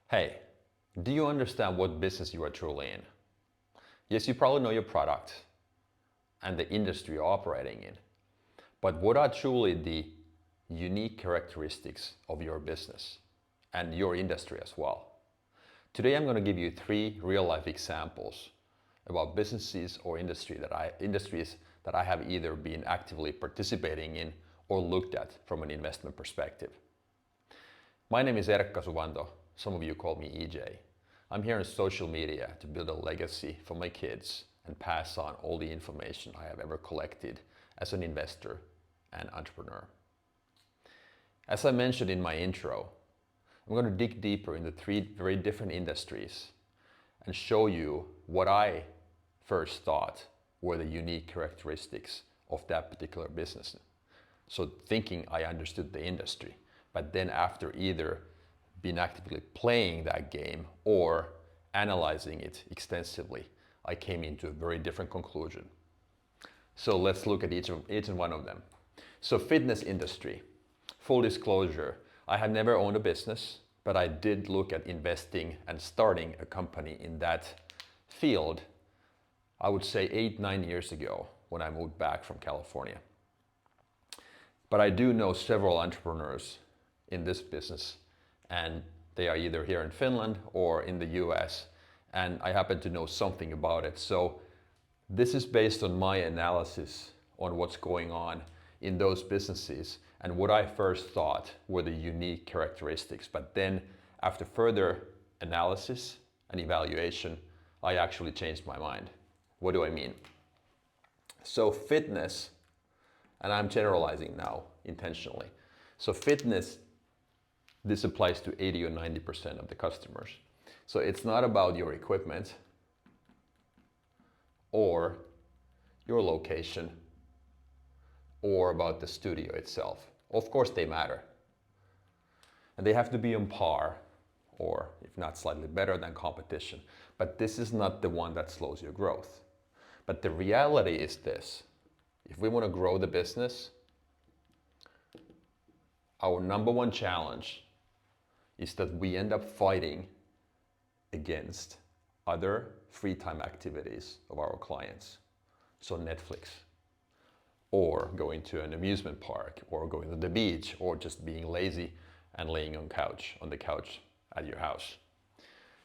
Hey, do you understand what business you are truly in? Yes, you probably know your product and the industry you're operating in, but what are truly the unique characteristics of your business and your industry as well? Today I'm going to give you 3 real-life examples about businesses or industries that I have either been actively participating in or looked at from an investment perspective. My name is Erkka Suvanto. Some of you call me EJ. I'm here on social media to build a legacy for my kids and pass on all the information I have ever collected as an investor and entrepreneur. As I mentioned in my intro, I'm going to dig deeper into 3 very different industries and show you what I first thought were the unique characteristics of that particular business. So thinking I understood the industry, but then after either been actively playing that game or analyzing it extensively, I came into a very different conclusion. So let's look at each and one of them. So fitness industry. Full disclosure, I have never owned a business, but I did look at investing and starting a company in that field, I would say 8-9 years ago when I moved back from California. But I do know several entrepreneurs in this business, and they are either here in Finland or in the US, and I happen to know something about it. So this is based on my analysis on what's going on in those businesses and what I first thought were the unique characteristics. But then after further analysis and evaluation, I actually changed my mind. What do I mean? So fitness, and I'm generalizing now intentionally. So fitness, this applies to 80 or 90% of the customers. So it's not about your equipment or your location or about the studio itself. Of course they matter. And they have to be on par or if not slightly better than competition. But this is not the one that slows your growth. But the reality is this: if we want to grow the business, our number one challenge is that we end up fighting against other free time activities of our clients. So Netflix, or going to an amusement park, or going to the beach, or just being lazy and laying on the couch at your house.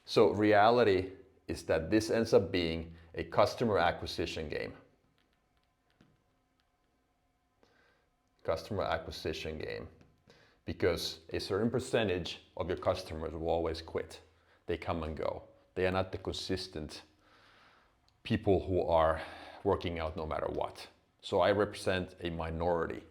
So reality is that this ends up being a customer acquisition game. Customer acquisition game. Because a certain percentage of your customers will always quit. They come and go. They are not the consistent people who are working out no matter what. So I represent a minority.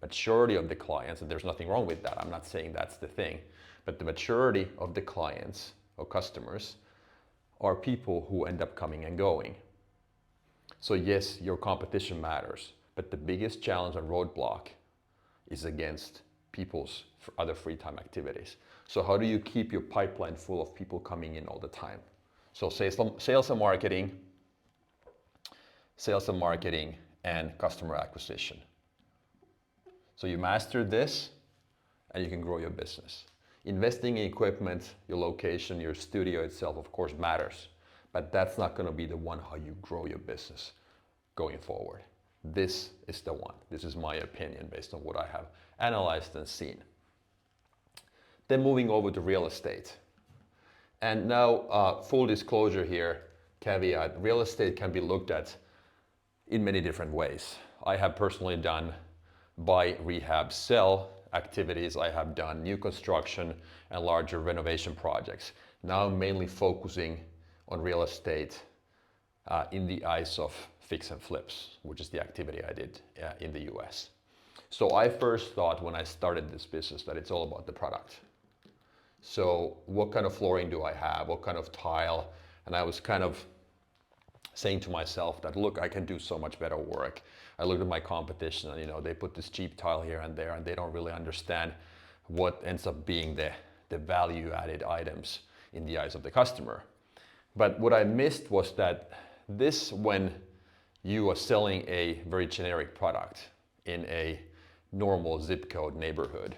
Majority of the clients, and there's nothing wrong with that, I'm not saying that's the thing, but the majority of the clients or customers are people who end up coming and going. So yes, your competition matters, but the biggest challenge and roadblock is against people's other free time activities. So how do you keep your pipeline full of people coming in all the time? So sales and marketing and customer acquisition. So you master this and you can grow your business. Investing in equipment, your location, your studio itself, of course, matters, but that's not going to be the one how you grow your business going forward. This is the one. This is my opinion based on what I have analyzed and seen. Then moving over to real estate. And now, full disclosure here, caveat, real estate can be looked at in many different ways. I have personally done buy, rehab, sell activities. I have done new construction and larger renovation projects. Now I'm mainly focusing on real estate in the eyes of fix and flips, which is the activity I did in the US. So I first thought when I started this business that it's all about the product. So what kind of flooring do I have? What kind of tile? And I was kind of saying to myself that, look, I can do so much better work. I looked at my competition and they put this cheap tile here and there and they don't really understand what ends up being the value added items in the eyes of the customer. But what I missed was that this, when you are selling a very generic product in a normal zip code neighborhood,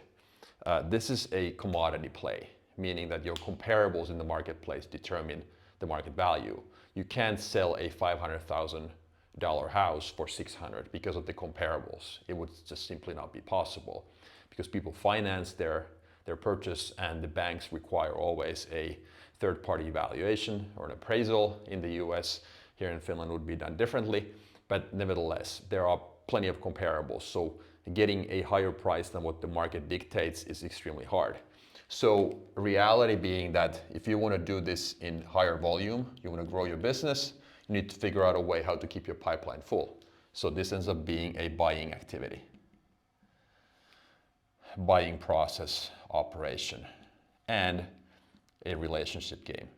this is a commodity play. meaning that your comparables in the marketplace determine the market value. You can't sell a $500,000 house for 600 because of the comparables. It would just simply not be possible because people finance their purchase and the banks require always a third-party evaluation or an appraisal. In the US, here in Finland would be done differently, but nevertheless, there are plenty of comparables. So getting a higher price than what the market dictates is extremely hard. So reality being that if you want to do this in higher volume, you want to grow your business, you need to figure out a way how to keep your pipeline full. So this ends up being a buying activity, buying process, operation, and a relationship game.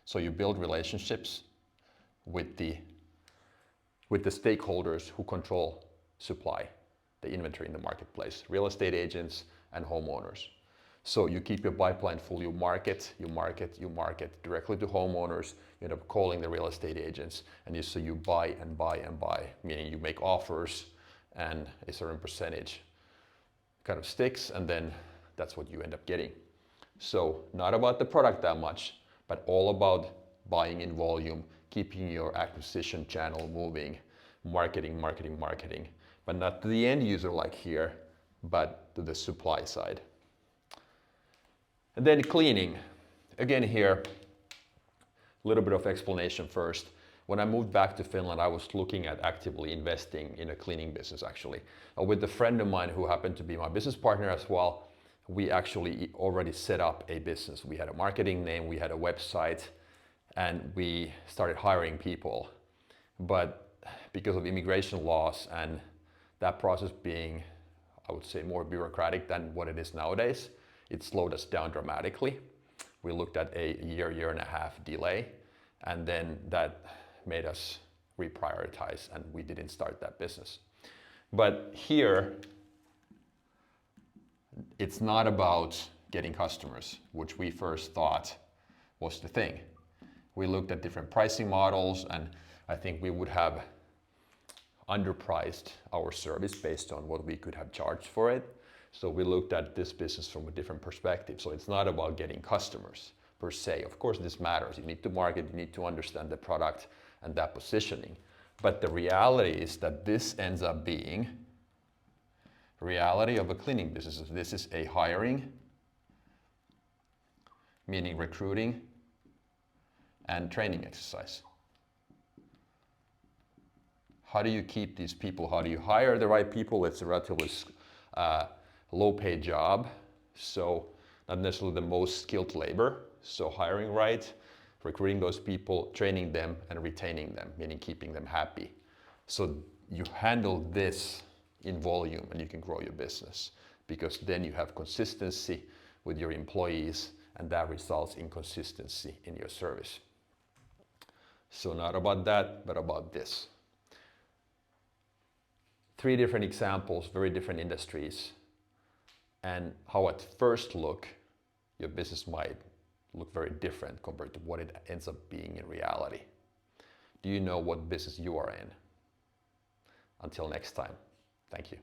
So you build relationships with the stakeholders who control supply, the inventory in the marketplace, real estate agents and homeowners. So you keep your pipeline full, you market directly to homeowners, you end up calling the real estate agents, and so you buy and buy and buy, meaning you make offers and a certain percentage kind of sticks, and then that's what you end up getting. So not about the product that much, but all about buying in volume, keeping your acquisition channel moving, marketing, but not to the end user like here, but to the supply side. And then cleaning. Again here, a little bit of explanation first. When I moved back to Finland, I was looking at actively investing in a cleaning business actually. With a friend of mine who happened to be my business partner as well, we actually already set up a business. We had a marketing name, we had a website, and we started hiring people. But because of immigration laws and that process being, I would say, more bureaucratic than what it is nowadays, it slowed us down dramatically. We looked at a year and a half delay, and then that made us reprioritize, and we didn't start that business. But here, it's not about getting customers, which we first thought was the thing. We looked at different pricing models, and I think we would have underpriced our service based on what we could have charged for it. So we looked at this business from a different perspective. So it's not about getting customers per se. Of course, this matters. You need to market, you need to understand the product and that positioning. But the reality is that this ends up being reality of a cleaning business. This is a hiring, meaning recruiting and training exercise. How do you keep these people? How do you hire the right people? It's a relatively low-paid job, so not necessarily the most skilled labor. So hiring right, recruiting those people, training them, and retaining them, meaning keeping them happy. So you handle this in volume and you can grow your business because then you have consistency with your employees and that results in consistency in your service. So not about that, but about this. 3 different examples, very different industries, and how at first look, your business might look very different compared to what it ends up being in reality. Do you know what business you are in? Until next time, thank you.